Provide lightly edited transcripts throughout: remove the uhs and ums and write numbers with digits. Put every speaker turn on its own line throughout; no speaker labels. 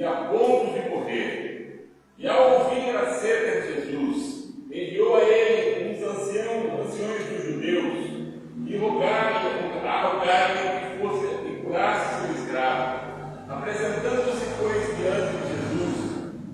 e a ponto de morrer. E ao ouvir acerca de Jesus, enviou a ele uns anciões dos judeus e rogaram-lhe que fosse e curasse seu escravo. Apresentando-se, pois, diante de Jesus,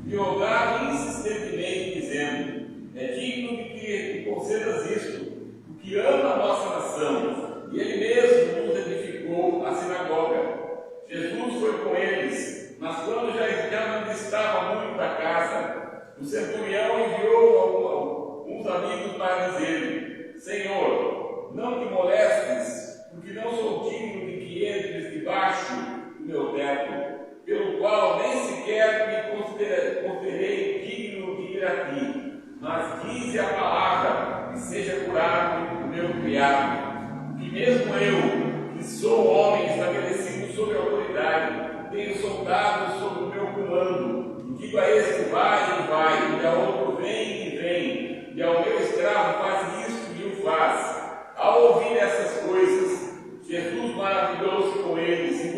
lhe rogaram insistentemente, dizendo: é digno de que concedas isto, porque ama a nossa nação, e ele mesmo nos edificou a sinagoga. Jesus foi com eles, mas quando já não estava muito da casa, o centurião enviou uns amigos para dizer-lhe: Senhor, não te molestes, porque não sou digno de que entres debaixo do meu teto, pelo qual nem sequer me considerei digno de ir a ti, mas dize a palavra e seja curado o meu criado, que mesmo eu, que sou homem estabelecido sob a autoridade, tenho soldados sob o meu comando, e digo a este: vai e vai, e a outro: vem e vem, e ao meu escravo: faz isto e o faz. Ao ouvir essas coisas, Jesus maravilhou-se com eles, e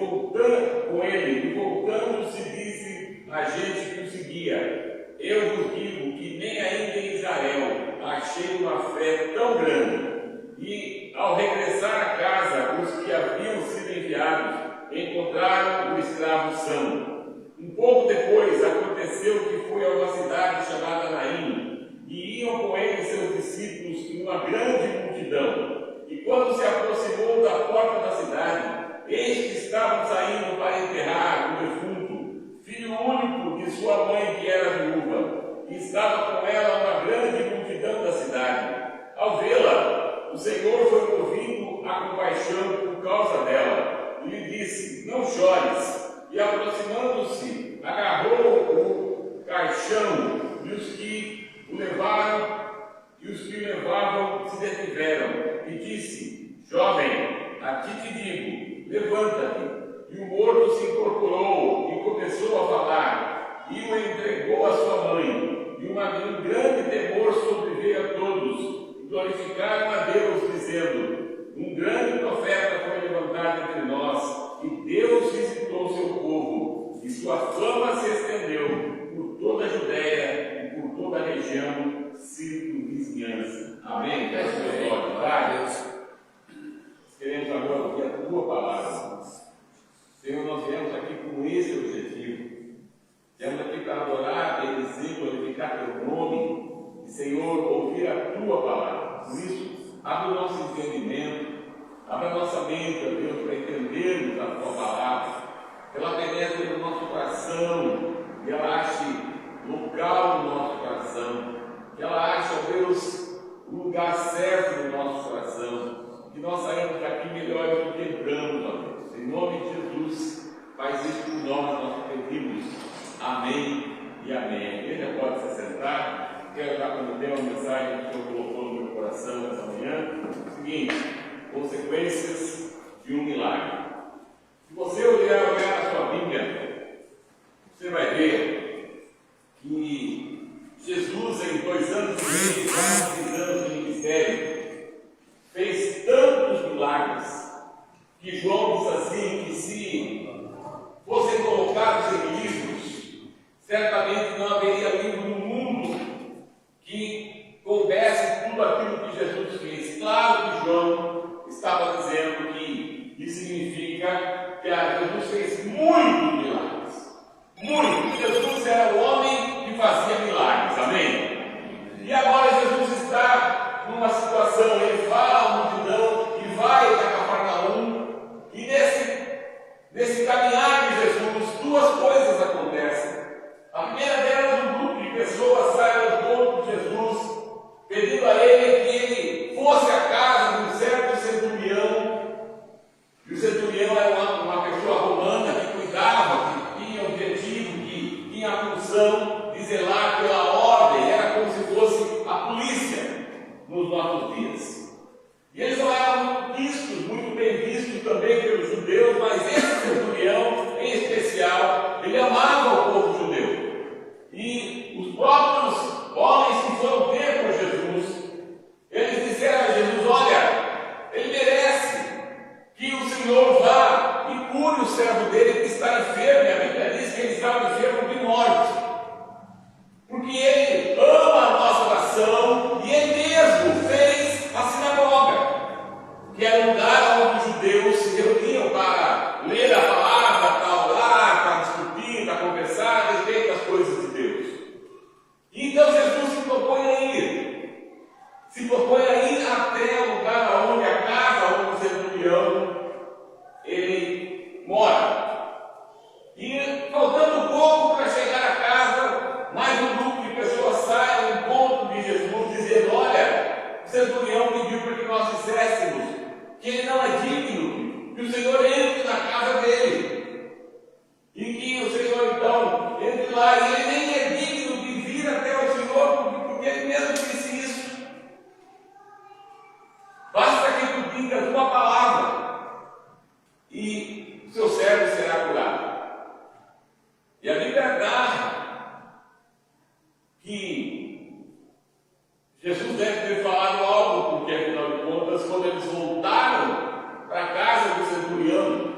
voltando-se, disse a gente que o seguia: eu vos digo que nem ainda em Israel achei uma fé tão grande. E ao regressar a casa, os que haviam sido enviados encontraram o escravo são. Um pouco depois aconteceu que foi a uma cidade chamada Naim, e iam com ele seus discípulos e uma grande multidão. E quando se aproximou da porta da cidade, eis que estavam saindo para enterrar o defunto, filho único de sua mãe que era viúva, e estava com ela uma grande multidão da cidade. Ao vê-la, o Senhor foi movido a compaixão por causa dela, e lhe disse: não chores. E aproximando-se, agarrou o caixão, e os que o levavam se detiveram, e disse: jovem, a ti te digo, levanta-te. E o morto se incorporou e começou a falar, e o entregou à sua mãe. E um grande temor sobreveio a todos, e glorificaram a Deus, dizendo: um grande profeta foi levantado entre nós, e Deus visitou seu povo, e sua fama se estendeu por toda a Judéia e por toda a região circunvizinhança. Amém? Peço meus olhos, Pai. Deus, queremos agora ouvir a tua palavra. Senhor, nós viemos aqui com esse objetivo. Viemos aqui para adorar, bendizer, glorificar teu nome, e, Senhor, ouvir a tua palavra. Por isso, abre o nosso entendimento, abre a nossa mente, ó Deus, para entendermos a tua palavra, que ela penetre no nosso coração, que ela ache local no nosso coração, que ela ache, ó Deus, o lugar certo no nosso coração, que nós saímos daqui melhores do que entramos, ó Deus. Em nome de Jesus, faz isso por nós pedimos. Amém e amém. A igreja pode se sentar. Quero dar como tema uma mensagem que o Senhor colocou no meu coração essa manhã. O seguinte: consequências de um milagre. Se você olhar a sua Bíblia, você vai ver que Jesus, em 2 anos e meio, quase 3 anos de ministério, fez tantos milagres que João diz assim, que se fossem colocados em livros, certamente não haveria livro no mundo que coubesse tudo aquilo que Jesus fez. Claro que João estava dizendo que isso significa que Jesus fez entre lá, e ele nem é digno de vir até o Senhor, porque ele mesmo disse isso. Basta que tu digas uma palavra e o seu servo será curado. E a Bíblia narra que Jesus deve ter falado algo, porque afinal de contas, quando eles voltaram para a casa do centurião,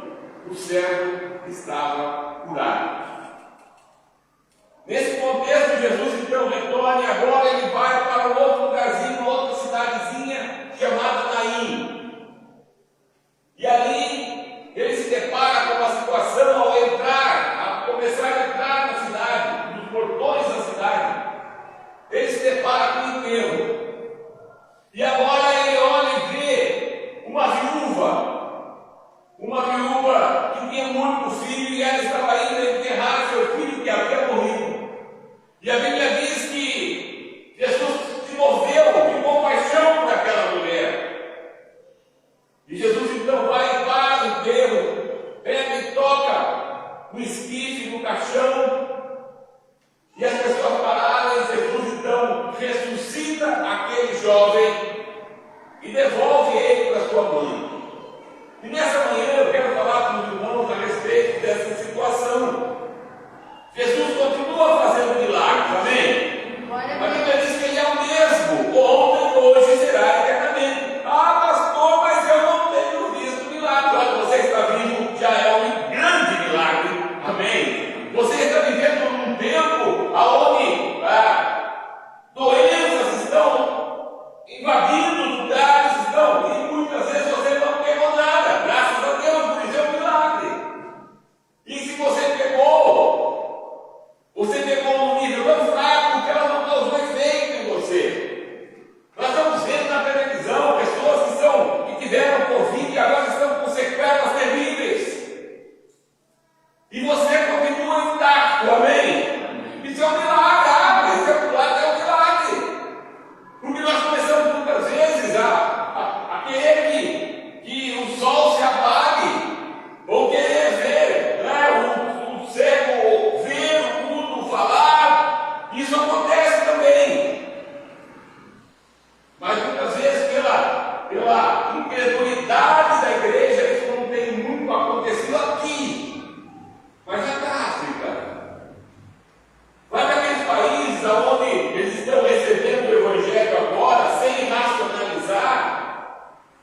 o servo estava curado. Nesse contexto, Jesus então retorna e agora ele vai para um outro lugarzinho, uma outra cidadezinha chamada Naim. E ali ele se depara com uma situação ao começar a entrar na cidade, nos portões da cidade. Ele se depara com um enterro. E agora ele olha e vê uma viúva que tinha um único filho e ela estava indo enterrar seu filho que havia morrido. E a Bíblia diz que Jesus se moveu de compaixão por aquela mulher. E Jesus então vai para o enterro, pega e toca no esquife, no caixão, e as pessoas pararam, e Jesus então ressuscita aquele jovem e devolve ele para sua mãe. E nessa manhã eu quero falar com os irmãos a respeito dessa situação. Jesus continua fazendo milagres, amém? A Bíblia diz que ele é o mesmo, ontem, hoje e será eternamente. Ah, pastor, mas eu não tenho visto milagre. Olha, você está vivo, já é um grande milagre, amém? Você está vivendo num tempo onde doenças estão invadindo lugares, e muitas vezes você não pegou nada, graças a Deus, por isso é um milagre. E se você pegou num nível tão fraco que ela não causou efeito em você. Nós estamos vendo na televisão pessoas que tiveram Covid e agora estão com sequelas terríveis. E você continua intacto, amém? Isso é um milagre, esse é um milagre. Porque nós começamos muitas vezes a querer que o sol se apague, ou querer ver o cego ver, o mundo falar. Isso acontece também. Mas muitas vezes pela incredulidade da igreja, isso não tem muito acontecido aqui. Mas é na África. Vai para aqueles países onde eles estão recebendo o Evangelho agora, sem racionalizar.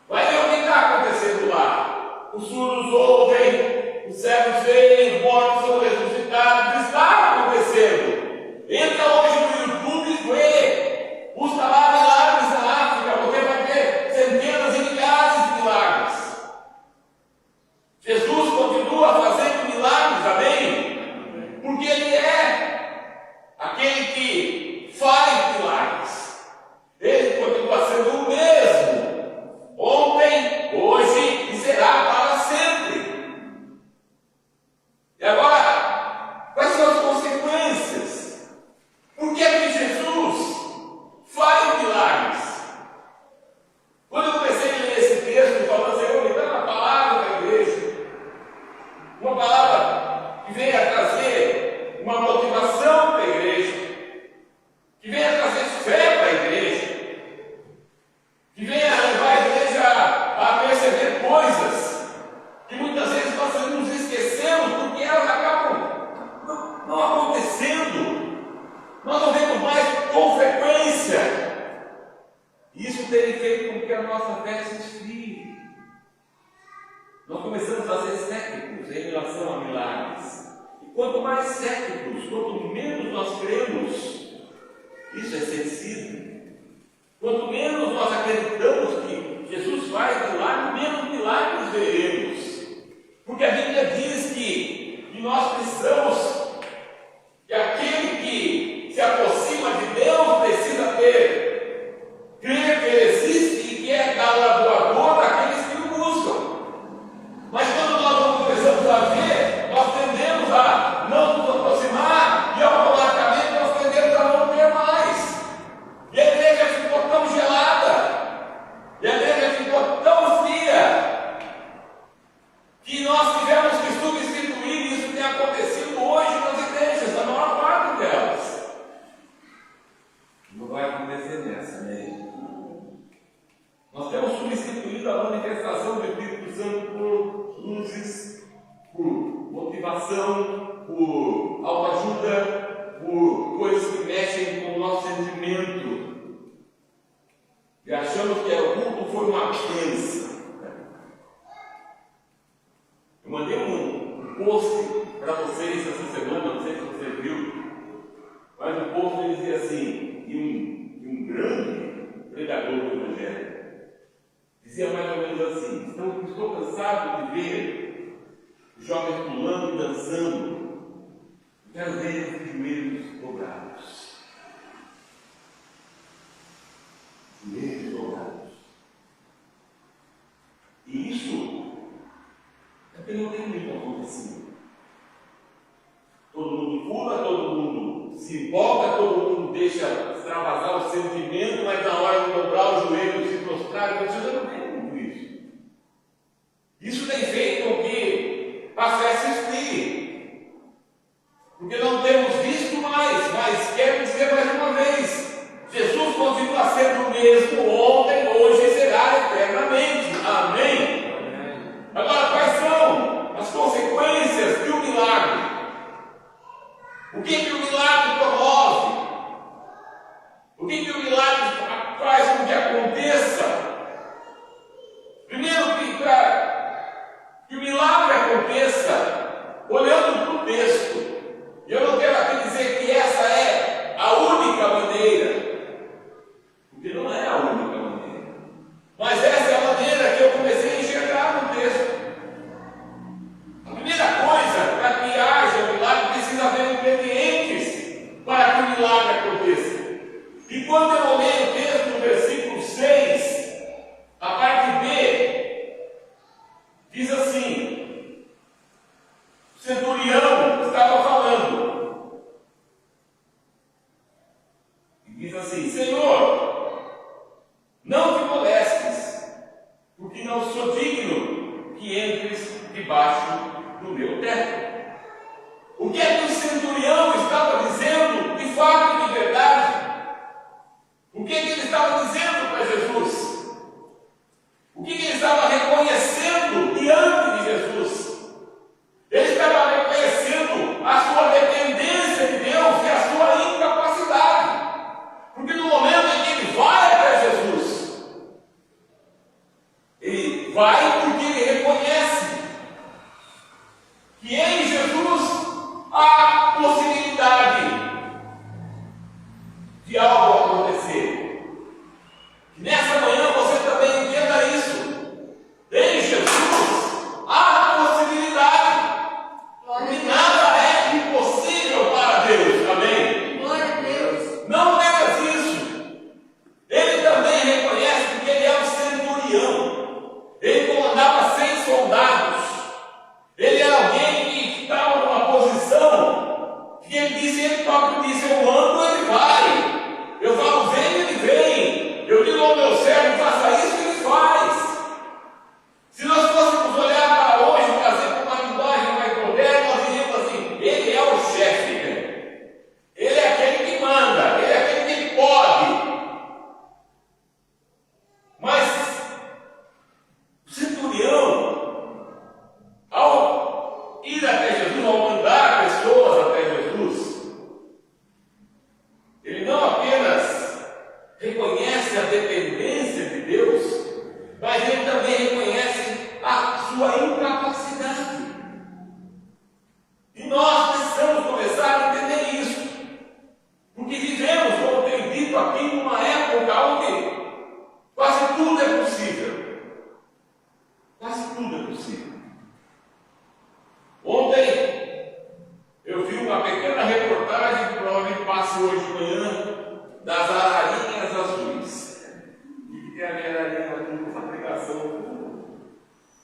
Vai ver o que está acontecendo lá. Os surdos ouvem, os cegos veem, os mortos são ressuscitados. Está acontecendo. Entra hoje no YouTube e vê. Busca lá milagres na África. Você vai ver centenas e milhares de milagres. Jesus continua fazendo milagres, amém? Porque Ele é aquele que faz milagres. Ele continua sendo o mesmo, ontem, hoje e será para sempre. E agora, quais são as consequências? Por que é que Jesus faz milagres? Quando eu comecei a ler esse texto, falando, Senhor, me dá uma palavra da igreja, uma palavra que venha trazer uma motivação para a igreja, que venha trazer fé para a igreja, que venha levar a igreja a perceber coisas que muitas vezes nós nos esquecemos porque elas acabam não acontecendo. Nós não vemos mais com frequência. Isso tem feito com que a nossa fé se esfrie. Nós começamos a ser céticos em relação a milagres. E quanto mais céticos, quanto menos nós cremos, isso é ceticismo. Quanto menos nós acreditamos que Jesus faz milagres, menos milagres veremos. Porque a Bíblia diz que nós precisamos, que aquele que se aproxima de Deus precisa crer que Ele existe e que é galardoador daqueles que o buscam. Mas quando nós não começamos a ver, nós tendemos a não nos aproximar e automaticamente nós tendemos a não ter mais. E a igreja ficou tão gelada, e a igreja ficou tão fria, que nós tivemos que substituir. Isso tem acontecido pula, todo mundo se empolga, todo mundo deixa extravasar o sentimento, mas na hora de dobrar o joelho, se prostrar, eu não tenho muito isso. Isso tem feito com que a fé se esfrie. Porque não temos visto mais, mas quero dizer mais uma vez, Jesus continua sendo o mesmo ontem, hoje e será eternamente. Amém? Agora, quais são as consequências de um milagre? O que o milagre promove? O que o milagre faz com que aconteça? Primeiro, para que o milagre aconteça, olhando para o texto, e eu não quero aqui dizer que essa é a única maneira, porque não é a única maneira, mas essa é a maneira que eu comecei a enxergar no texto. A primeira coisa, para que haja um milagre, precisa haver ingredientes para que o milagre aconteça. E quando eu olhei o texto no versículo 6, a parte B, diz assim: o centurião estava falando, e diz assim: Senhor, não te molestes, porque não sou digno que entres debaixo do meu teto. O que é que o centurião estava dizendo de fato e de verdade? O que é que ele estava dizendo para Jesus? O que ele estava reconhecendo diante de Jesus? Ele estava reconhecendo a sua dependência de Deus e a sua incapacidade. Porque no momento em que ele vai até Jesus, ele vai porque ele reconhece que em Jesus há possibilidade de algo acontecer. Que nessa manhã você também entenda isso. Em Jesus há possibilidade. E nada é impossível para Deus. Amém?
Glória a Deus.
Não apenas isso. Ele também reconhece que ele é um centurião. Ele comandava 100 soldados. Ele era alguém que estava numa posição que ele próprio disse: eu mando, ele vai. Eu falo, vem, ele vem. Eu digo ao meu servo, faça isso, ele faz. Se nós fôssemos olhar para hoje, trazer uma linguagem mais moderna, nós diríamos assim: ele é o chefe. Ele é aquele que manda, ele é aquele que pode. Mas o centurião, ao ir até Jesus, ao mandar pessoas até Jesus, ele não apenas reconhece a dependência de Deus, mas ele também reconhece a sua incapacidade. E nós precisamos começar a entender isso, porque vivemos, como tenho dito aqui, numa época onde quase tudo é possível. Quase tudo é possível. Ontem eu vi uma pequena reportagem que provavelmente passe hoje de manhã, das ararinhas azuis. E que tem a minha ararinha aqui nessa pregação.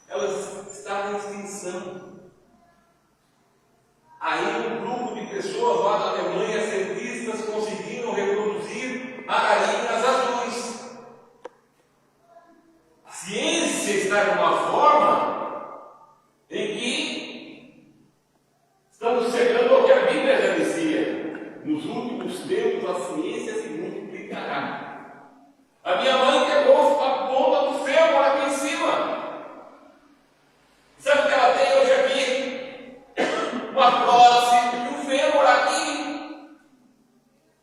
Elas estavam em extinção. Aí um grupo de pessoas lá da Alemanha, cientistas, conseguiram reproduzir ararinhas azuis. A ciência está numa forma em que estamos chegando ao que a Bíblia já dizia: nos últimos tempos a ciência se multiplicará. A minha mãe pegou a ponta do ferro aqui em cima. Sabe o que ela tem hoje aqui? Uma prótese e um fêmur aqui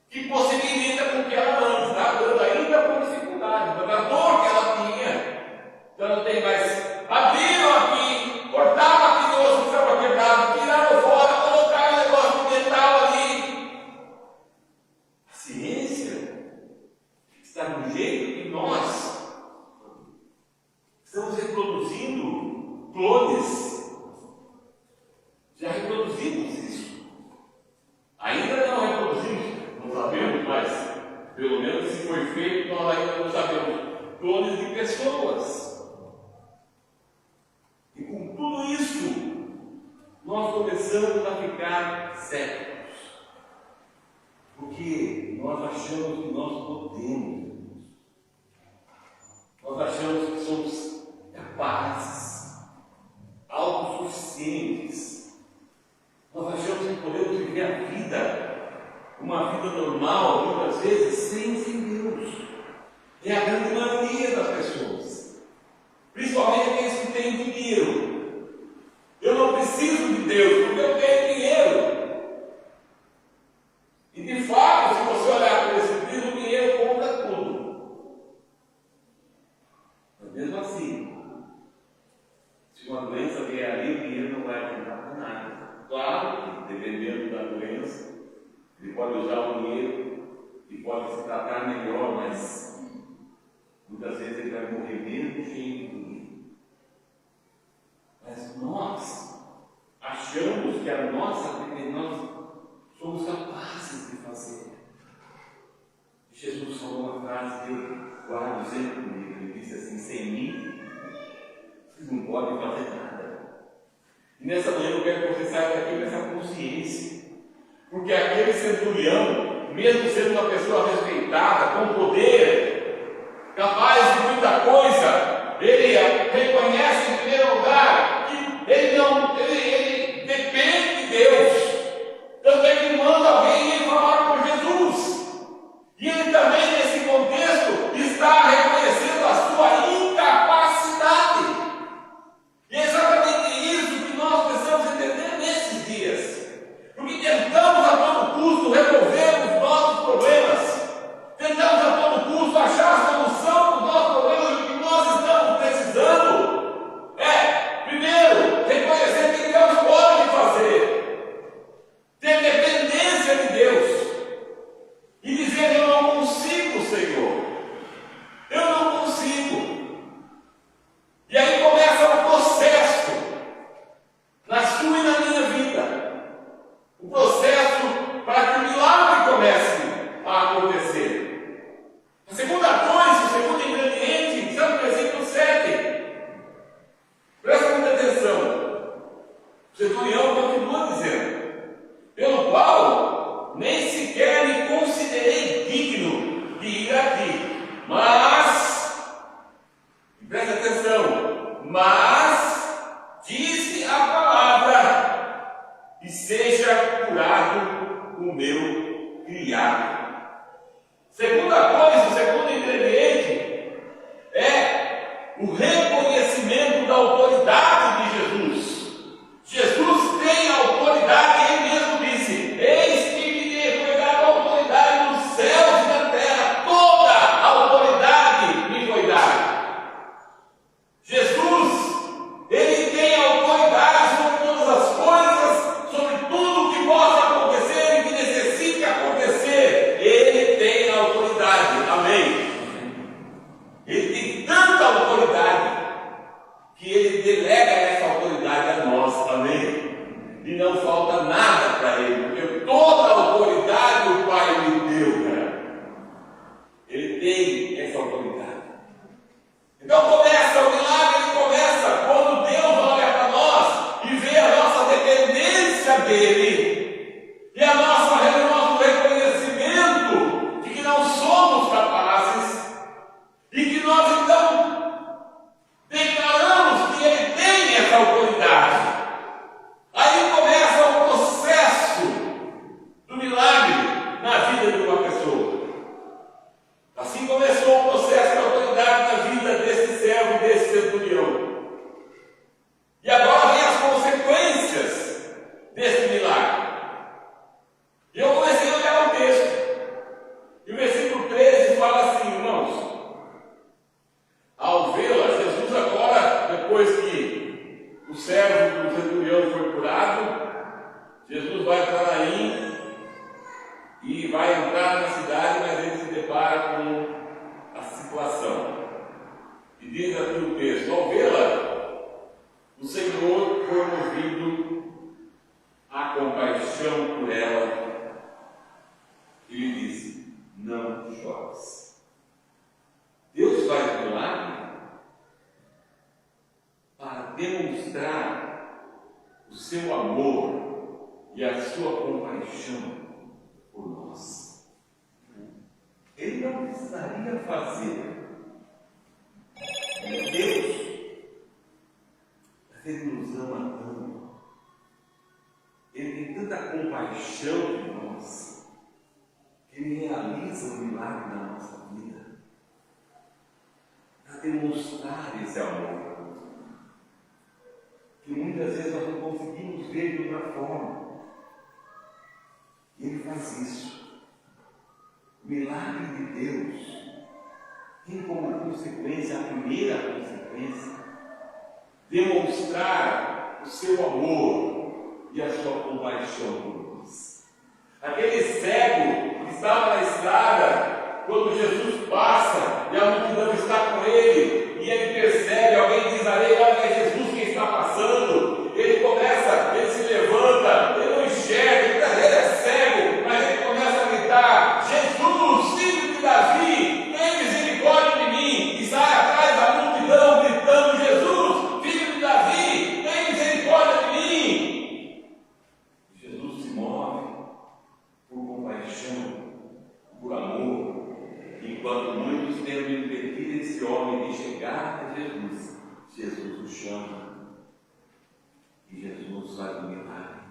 que possibilita com que ela ande, está andando ainda com dificuldade, mas a dor que ela tinha, já não tem mais. Abriram aqui, cortaram aquele osso que estava quebrado, tiraram fora, colocaram o negócio de metal ali. A ciência está no jeito que nós estamos reproduzindo clones. Já reproduzimos isso. Ainda não reproduzimos, não sabemos, mas pelo menos se foi feito, nós ainda não sabemos. Clones de pessoas. E com tudo isso, nós começamos a ficar cegos. Porque nós achamos que nós podemos. Nós achamos que somos capazes, autossuficientes. Nós achamos que podemos viver a vida, uma vida normal, muitas vezes, sem Deus. É a grande maioria das pessoas, principalmente aqueles que têm dinheiro. Eu não preciso de Deus, porque eu tenho dinheiro. E de fato, se você olhar por esse prisma, o dinheiro compra tudo. Mas mesmo assim, se uma doença vier ali, o dinheiro não vai adiantar para nada. Claro que, dependendo da doença, ele pode usar o dinheiro e pode se tratar melhor, mas muitas vezes ele vai morrer mesmo cheio de dinheiro. Mas nós achamos que nós somos capazes de fazer. Jesus falou uma frase que eu guardo sempre comigo. Ele disse assim: sem mim, vocês não podem fazer nada. E nessa manhã eu quero que você saia daqui com essa consciência. Porque aquele centurião, mesmo sendo uma pessoa respeitada, com poder, capaz de muita coisa, ele reconhece em primeiro lugar que ele depende de Deus. Tanto é que manda alguém ir falar com Jesus. E ele também, nesse contexto, está reconhecendo a sua incapacidade. E é exatamente isso que nós precisamos entender nesses dias. Porque tentamos a todo custo resolver os nossos problemas. Tentamos a todo custo achar a solução para os nossos problemas. E o que nós estamos precisando é, primeiro, reconhecer que Deus pode fazer. Ter dependência de Deus e dizer: eu não consigo, Senhor, eu não consigo. E aí começa o processo na sua e na minha vida, o processo para que o milagre comece a acontecer. A segunda coisa, o segundo ingrediente, está no versículo 7. Presta muita atenção. O centurião continua dizendo: pelo qual nem sequer me considerei digno de ir aqui. Mas, presta atenção, mas disse a palavra e seja curado o meu criado. Segunda coisa, o segundo ingrediente é o reconhecimento da autoridade de Jesus. Jesus tem a autoridade, ele mesmo disse: eis que me foi dada a autoridade nos céus e na terra, toda a autoridade me foi dada. Jesus, ele tem a autoridade sobre todas as coisas, sobre tudo que possa acontecer e que necessite acontecer. Ele tem a autoridade, amém? Ele tem tanta autoridade que ele delega essa autoridade a nós, amém? E não falta nada para ele, porque toda a autoridade o Pai lhe deu, cara. Ele tem essa autoridade. Então começa o milagre, ele começa quando Deus olha para nós e vê a nossa dependência dele e o nosso reconhecimento de que não somos capazes e que nós então declaramos que ele tem essa autoridade. Aí começa o processo do milagre na vida de uma pessoa. Assim começou o processo da autoridade na vida desse servo, desse centurião. E agora vem as consequências desse milagre. E eu comecei a olhar o texto. E o versículo 13 fala assim: irmãos, ao vê-la, Jesus agora, depois que o servo do centurião foi curado, Jesus vai para Naim e vai entrar na cidade, mas ele se depara com a situação. E diz aqui o texto: ao vê-la, o Senhor foi movido a compaixão por ela e lhe disse: não chores. Deus faz milagre para demonstrar o seu amor e a sua compaixão por nós.
Ele não precisaria fazer. É Deus. Mas Ele nos ama tanto. Ele tem tanta compaixão de nós, que Ele realiza o milagre da nossa vida para demonstrar esse amor. Que muitas vezes nós não conseguimos ver de outra forma. E Ele faz isso. O milagre de Deus tem como consequência, a primeira consequência, demonstrar o seu amor e a sua compaixão por nós. Aquele cego que estava na estrada, quando Jesus passa e a multidão está com ele, e ele percebe, alguém diz a ele: olha, é Jesus quem está passando. Ele se levanta, ele não enxerga, ele é cego, mas ele começa a gritar: Jesus, filho de Davi, tem misericórdia de mim, e sai atrás da multidão gritando: Jesus, filho de Davi, tem misericórdia de mim. Jesus se move por compaixão, por amor, enquanto muitos tentam impedir esse homem de chegar a Jesus. Jesus o chama e Jesus faz um milagre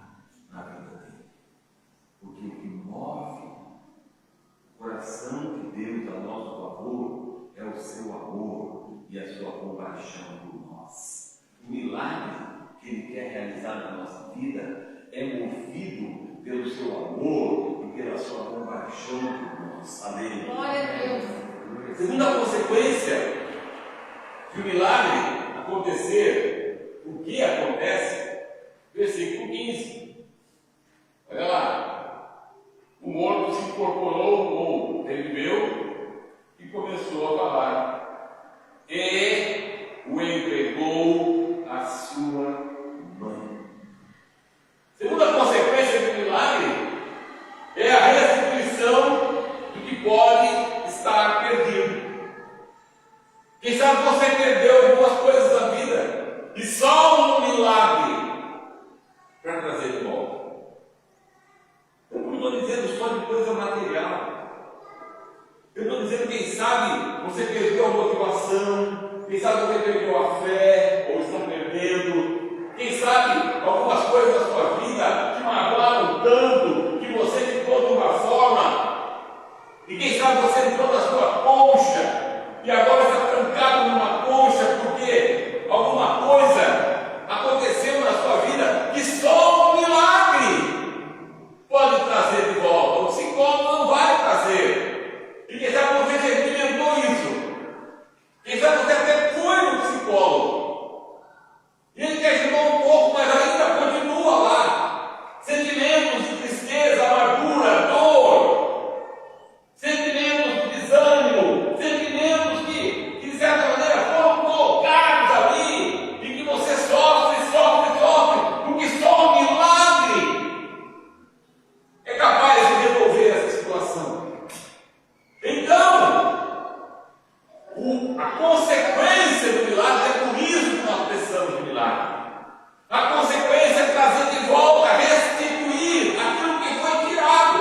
na vida dele. Porque o que move o coração de Deus a nosso favor é o seu amor e a sua compaixão por nós. O milagre que Ele quer realizar na nossa vida é movido pelo seu amor e pela sua compaixão por nós. Amém?
Glória a Deus.
Segunda consequência de um milagre acontecer, o que acontece? Versículo 15. Olha lá. O morto se incorporou ou reviveu e começou a falar. E o entregou à sua mãe. Segunda consequência do milagre é a restituição do que pode estar perdido. Quem sabe você perdeu algumas coisas da vida e só um milagre para trazer de volta. Eu não estou dizendo só de coisa material. Eu estou dizendo, quem sabe você perdeu a motivação, quem sabe você perdeu a fé, ou está perdendo. Quem sabe algumas coisas da sua vida te magoaram tanto que você ficou de uma forma, e quem sabe você entrou na sua concha e agora está trancado numa concha porque alguma coisa aconteceu na sua vida que só um milagre pode trazer de volta. O psicólogo não vai trazer. E quem sabe você já experimentou isso. Quem sabe você até foi no psicólogo. E ele te ajudou um pouco, mas ainda continua lá. Sentimentos de tristeza, amargura, dor. Sentimentos de desânimo. Sentimentos que de certa maneira foram colocados ali. E que você sofre, porque só um milagre é capaz de resolver essa situação. Então, a consequência do milagre é por isso que nós precisamos de milagre. A consequência é trazer de volta, restituir aquilo que foi tirado.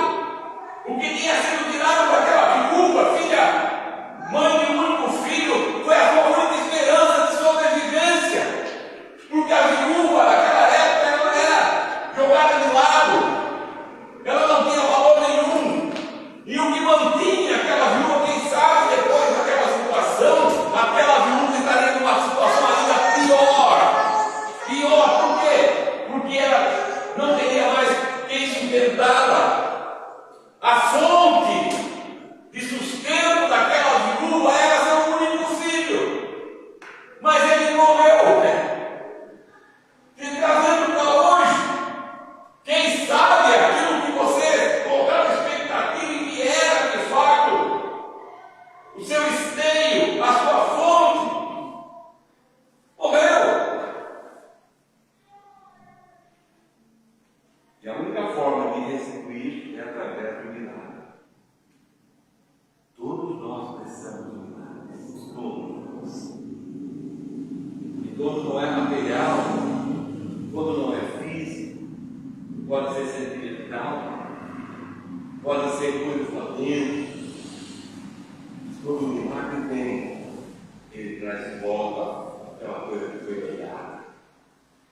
O que tinha sido tirado daquela viúva, filha, mãe de um único filho, foi a sua única esperança de sobrevivência. Porque a viúva daquela época ela era jogada de lado, ela não tinha valor nenhum. E o que mantinha aquela viúva, quem sabe, depois daquela situação, aquela viúva estaria numa situação ainda pior. Pior por quê? Porque ela não teria mais quem sustentá-la. A fonte de sustento daquela viúva era seu único filho. Mas ele morreu, né? E trazendo para hoje, quem sabe aquilo que você colocava expectativa em que era de fato o seu esteio, a sua fonte, morreu. E a única forma de restituir é através do milagre. Todos nós precisamos de milagres, todos nós. E quando não é material, quando não é físico, pode ser sentimental, pode ser coisas lá dentro, bem, Ele traz de volta aquela coisa que foi tirada.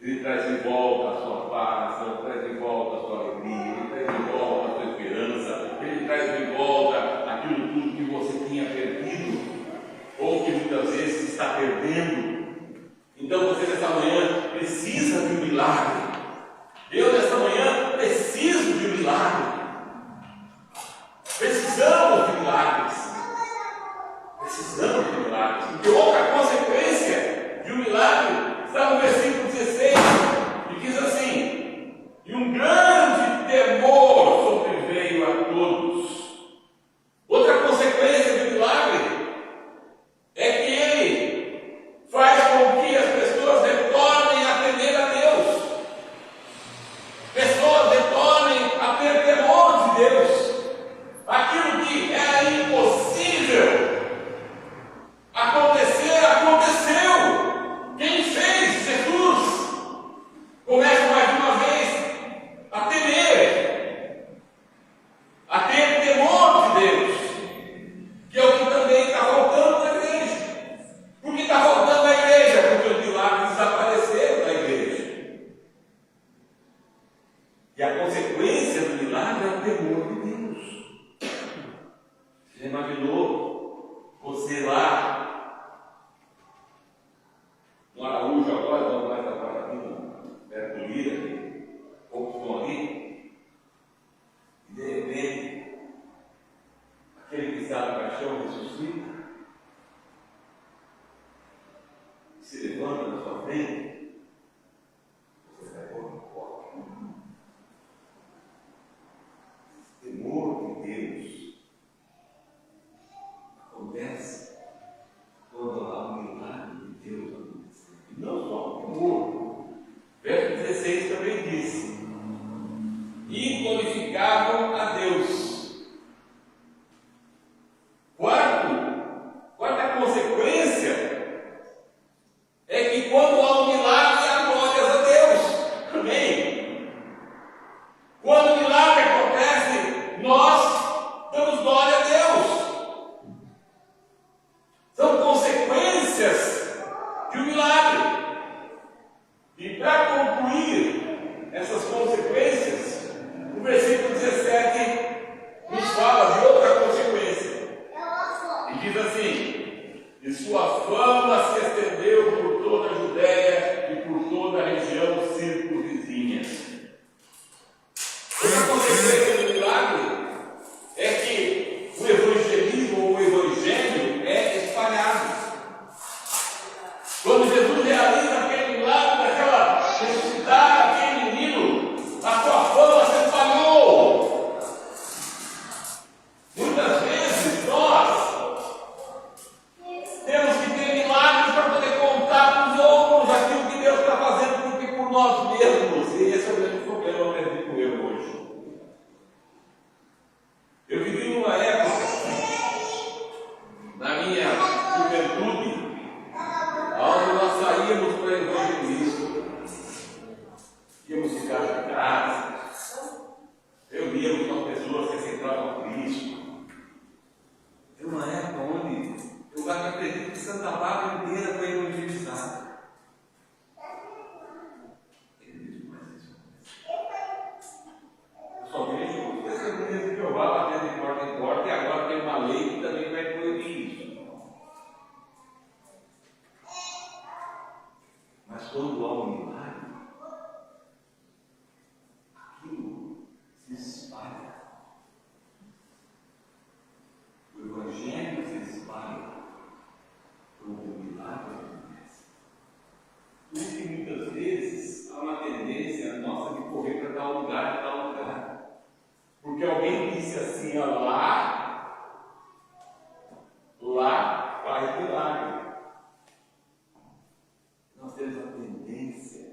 Ele traz de volta a sua paz, Ele traz de volta a sua alegria, Ele traz de volta a sua esperança, Ele traz de volta aquilo tudo que você tinha perdido, ou que muitas vezes está perdendo. Então você nessa manhã precisa de um milagre. Eu nessa manhã preciso de um milagre. Precisamos de milagres. Precisamos de milagres. Porque outra consequência de um milagre está no versículo 16, que diz assim: e um grande temor sobreveio a todos. Outra consequência do milagre é que ele faz com que as pessoas retornem a temer a Deus. Pessoas retornem a ter temor de Deus. Aquilo que era impossível acontecer, aconteceu. Quem fez? Jesus. Começa mais uma vez a temer, a ter temor de Deus, que é o que também está faltando na igreja. Por que está faltando na igreja? Porque os milagres desapareceram da igreja. E a consequência do milagre é o temor de Deus. Você imaginou você lá no Araújo agora, não mais agora aqui, perto do Lira, poucos estão ali, e de repente aquele que está no caixão ressuscita, se levanta na sua frente, você vai pôr no colo. Temor de Deus acontece quando há um milagre de Deus acontecendo. E não só o temor. Verso 16 também diz: e glorificavam a Deus. Quarta consequência é que quando há um milagre, há glórias a Deus. Amém? Quando o milagre acontece, nós damos glória a Deus. São consequências de um milagre. E para concluir essas consequências, o versículo 17 nos fala de outra consequência. E diz assim: e sua fama se estendeu por toda a Judéia e por toda a região circunvizinha. Outra consequência do milagre é que o evangelismo ou o evangelho é espalhado. Quando Jesus realiza aquele milagre, daquela ressuscitar aquele menino, a sua fama se espalhou. Muitas vezes nós temos que ter milagres para poder contar para os outros aquilo que Deus está fazendo, porque por nós mesmos, e esse é o grande problema, acredito eu hoje. Eu vivi numa época, na minha juventude, onde nós saímos para evangelismo, íamos ficar de casa, reuníamos com as pessoas que aceitavam a Cristo. Era uma época onde eu acredito que Santa Bárbara inteira foi evangelizada. Eu só vejo testemunhas de Jeová batendo de porta em porta, e agora tem uma lei que também vai proibir isso. Mas quando há um milagre, aquilo se espalha. O evangelho se espalha quando o milagre acontece. Por isso que muitas vezes há uma tendência nossa de correr para tal lugar, porque alguém disse assim: ó, lá faz milagre. Nós temos a tendência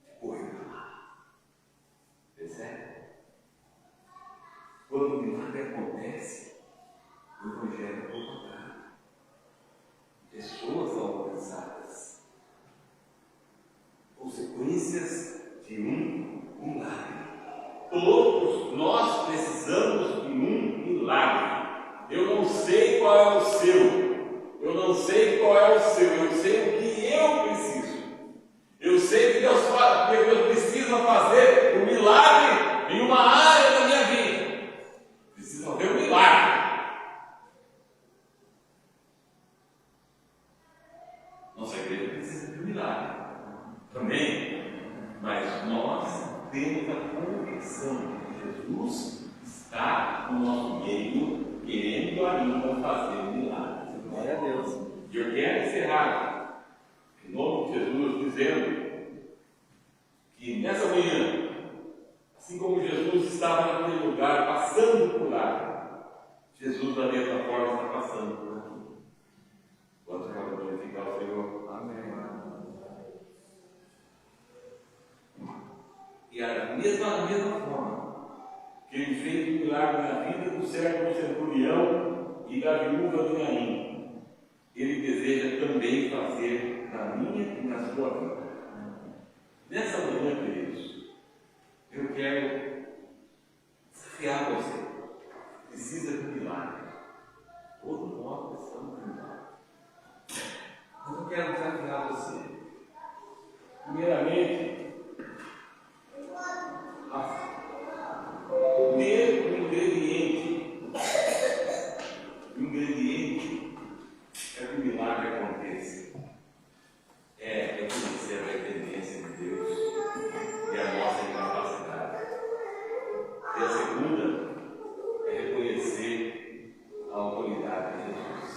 de correr para lá. Percebe? Quando o milagre acontece, o evangelho é propagado. Pessoas são alcançadas. Consequências de um milagre. Todos nós precisamos de um milagre. Eu não sei qual é o seu,
sei qual é o seu, eu sei o que eu preciso. Eu sei que Deus precisa fazer um milagre em uma área da minha vida. Precisa fazer um milagre. Nossa igreja precisa de um milagre também, mas nós temos a convicção de que Jesus está no nosso meio, querendo ainda fazer um milagre.
Glória a Deus.
E eu quero encerrar, em nome de Jesus, dizendo que nessa manhã, assim como Jesus estava naquele lugar, passando por lá, Jesus da mesma forma está passando por aqui. Quanto para glorificar o Senhor? Amém. E da mesma forma que ele fez um milagre na vida do servo centurião e da viúva de Naim, ele deseja também fazer na minha e na sua vida. Nessa manhã, queridos, eu quero desafiar você. Precisa de um milagre. Todos nós precisamos de um milagre. Mas eu quero desafiar você. Primeiramente, ter um ingrediente. O ingrediente é que o milagre aconteça. É reconhecer a dependência de Deus e a nossa incapacidade. E a segunda é reconhecer a autoridade de Jesus.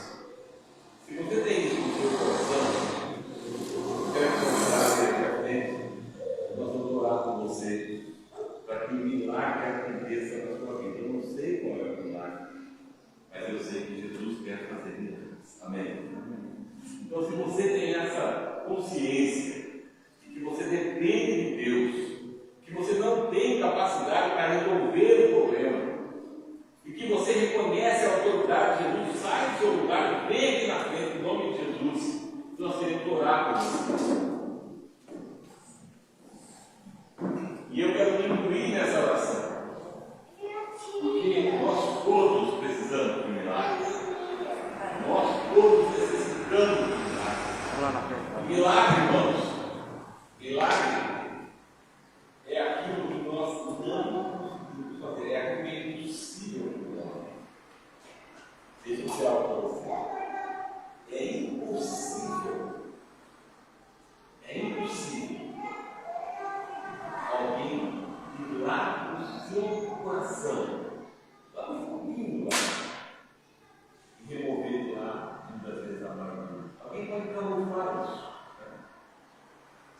Se você tem isso no seu coração, eu quero convidar você aqui à frente. Nós vamos orar com você para que o milagre aconteça na sua vida. Eu não sei qual é o milagre, mas eu sei que Jesus quer fazer milagres. Amém? Então, se você tem essa consciência de que você depende de Deus, que você não tem capacidade para resolver o problema, e que você reconhece a autoridade de Jesus, sai do seu lugar e vem aqui na frente, em nome de Jesus, nós queremos orar por você. E eu quero me incluir nessa oração, porque nós todos precisamos de um milagre. Nós todos necessitamos de um milagre. Milagre, irmãos, milagre é aquilo que nós não conseguimos fazer, é aquilo que é impossível de milagre. Deixa eu dizer algo para você. É impossível. É impossível alguém ir lá no seu coração, lá no fundinho lá, e remover de lá muitas vezes a amargura. Alguém pode camuflar isso.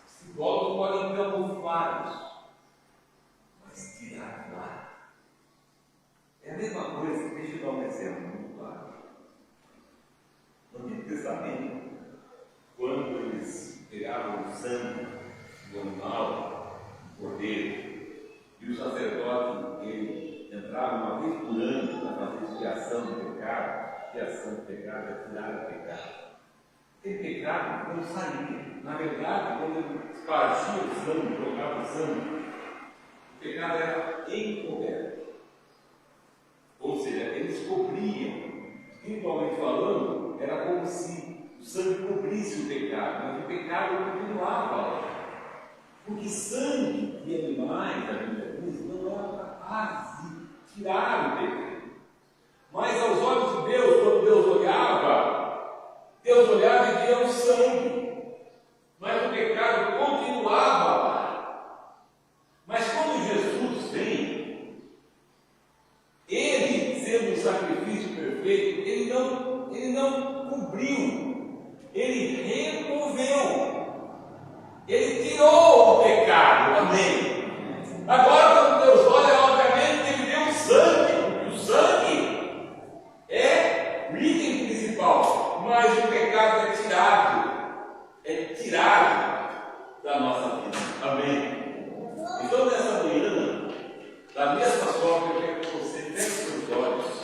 Psicólogos podem camuflar isso, mas tirar de lá. É a mesma coisa, deixa eu dar um exemplo muito claro. No Antigo Testamento, quando eles pegavam o sangue do animal, do cordeiro, e o sacerdote ele entrava uma vez por ano para fazer expiação do pecado, expiação do pecado é tirar o pecado. Aquele pecado não saía. Na verdade, quando ele espargia o sangue, trocava o sangue, o pecado era encoberto. Ou seja, eles cobriam. Espiritualmente falando, era como se o sangue cobrisse o pecado, mas o pecado continuava lá. Porque sangue de animais, a Bíblia diz, não era capaz de tirar o pecado. Mas aos olhos de Deus, quando Deus olhava e via o sangue. Mas o pecado continuava lá. Mas quando Jesus vem, ele, sendo um sacrifício perfeito, ele não cobriu, ele removeu, ele tirou o pecado. Amém? Agora, quando Deus olha, obviamente, ele deu o sangue, porque o sangue é o item principal, mas o pecado é tirado da nossa vida. Amém? Então, nessa manhã, da mesma forma, eu quero que você feche seus olhos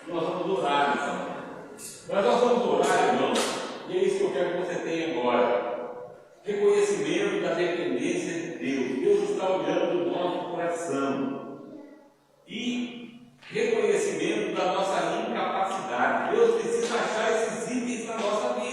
e nós vamos orar nessa manhã. Mas nós vamos orar, irmãos, e é isso que eu quero que você tenha agora. Reconhecimento da dependência de Deus. Deus está olhando o nosso coração. E reconhecimento da nossa incapacidade. Deus precisa achar esses itens na nossa vida.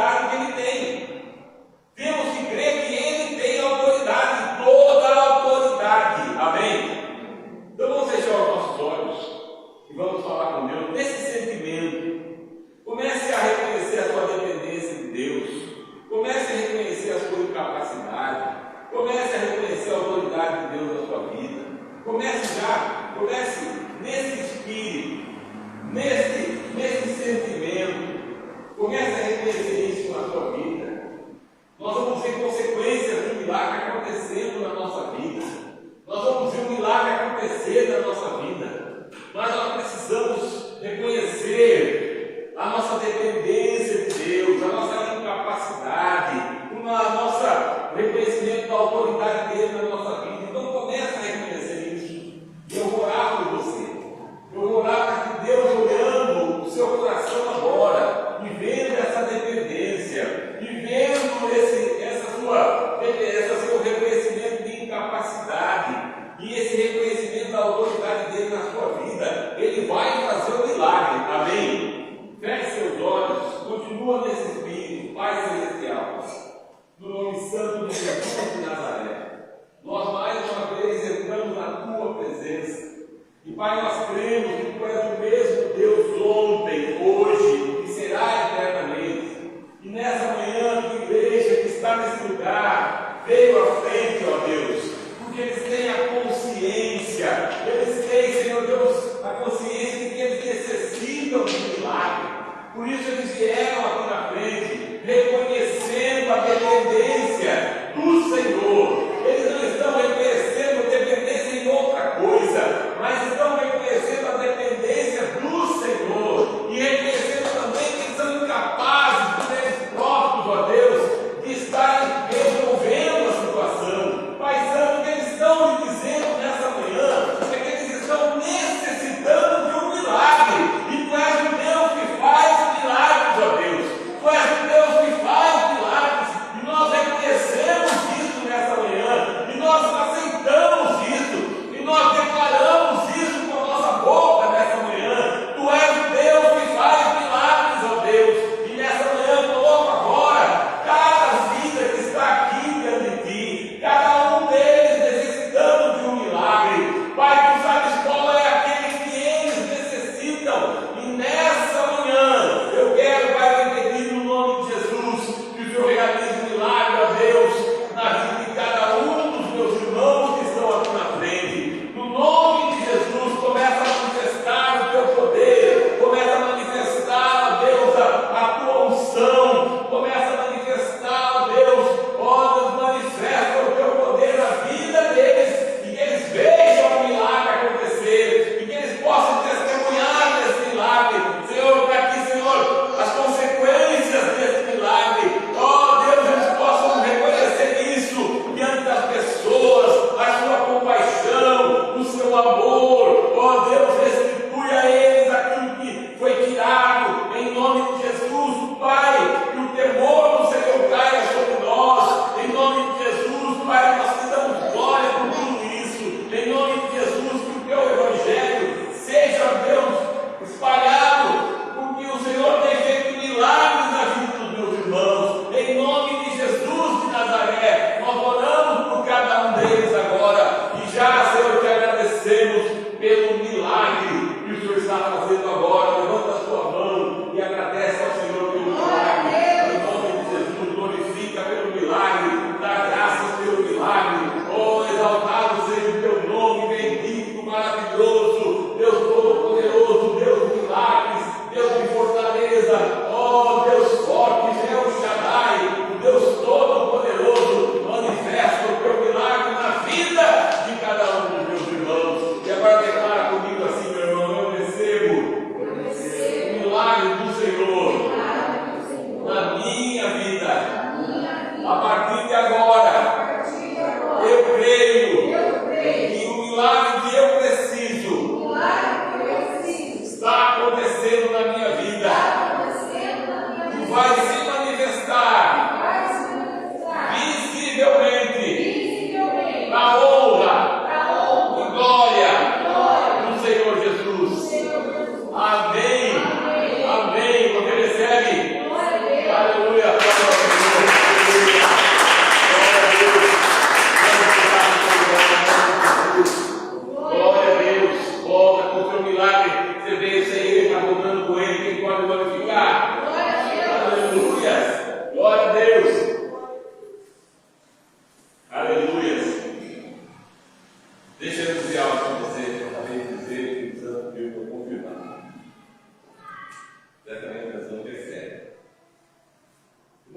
autoridade que Ele tem. Temos que crer que Ele tem autoridade, toda a autoridade. Amém? Então vamos fechar os nossos olhos e vamos falar com Deus desse sentimento. Comece a reconhecer a sua dependência de Deus. Comece a reconhecer a sua incapacidade. Comece a reconhecer a autoridade de Deus na sua vida. Comece nesse espírito, nesse sentimento. Comece a reconhecer isso na sua vida. Nós vamos ver consequências do milagre acontecendo na nossa vida. Nós vamos ver um milagre acontecer na nossa vida. Mas nós precisamos reconhecer a nossa dependência de Deus, a nossa incapacidade, o nosso reconhecimento da autoridade dele na nossa vida. Então comece a reconhecer isso. Eu vou orar por você. Eu vou orar para que Deus, olhando o seu coração agora, e vendo essa dependência, e vendo esse seu reconhecimento de incapacidade, e esse reconhecimento da autoridade dele na sua vida, ele vai fazer o milagre. Amém? Feche seus olhos, continua nesse espírito, Pai Celestial, no nome santo de Jesus de Nazaré. Nós mais uma vez entramos na tua presença. E Pai, nós cremos que tu és o mesmo Deus ontem, hoje e será eternamente. E nessa manhã, a tua igreja que está nesse lugar, veio à frente, ó Deus, porque eles têm a consciência, eles têm, Senhor Deus, a consciência de que eles necessitam de um milagre. Por isso eles vieram aqui na frente, reconhecendo a dependência do Senhor. Eles não estão reconhecendo dependência em outra coisa, mas estão reconhecendo a dependência do Senhor e reconhecendo também que são incapazes por eles próprios, ó Deus, de estarem resolvendo a situação. Pai Santo, o que eles estão lhe dizendo nessa manhã é que eles estão necessitando de um milagre, e tu és o Deus que faz milagres, ó Deus. Tu és o Deus que faz milagres, e nós reconhecemos isso nessa manhã.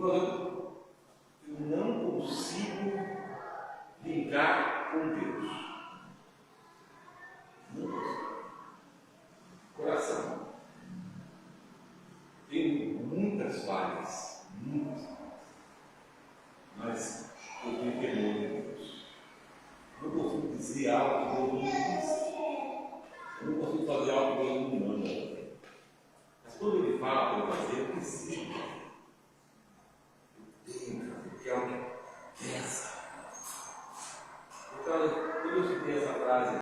Portanto, eu não consigo linkar com Deus. Não consigo. Coração. Tenho muitas falhas, mas eu tenho temor de Deus. Não consigo dizer algo que Deus não diz. Eu não consigo fazer algo que Deus não manda. Mas quando Ele fala para eu fazer, eu preciso. Eu tenho, porque é algo que pensa. Então, quando eu citei essa frase,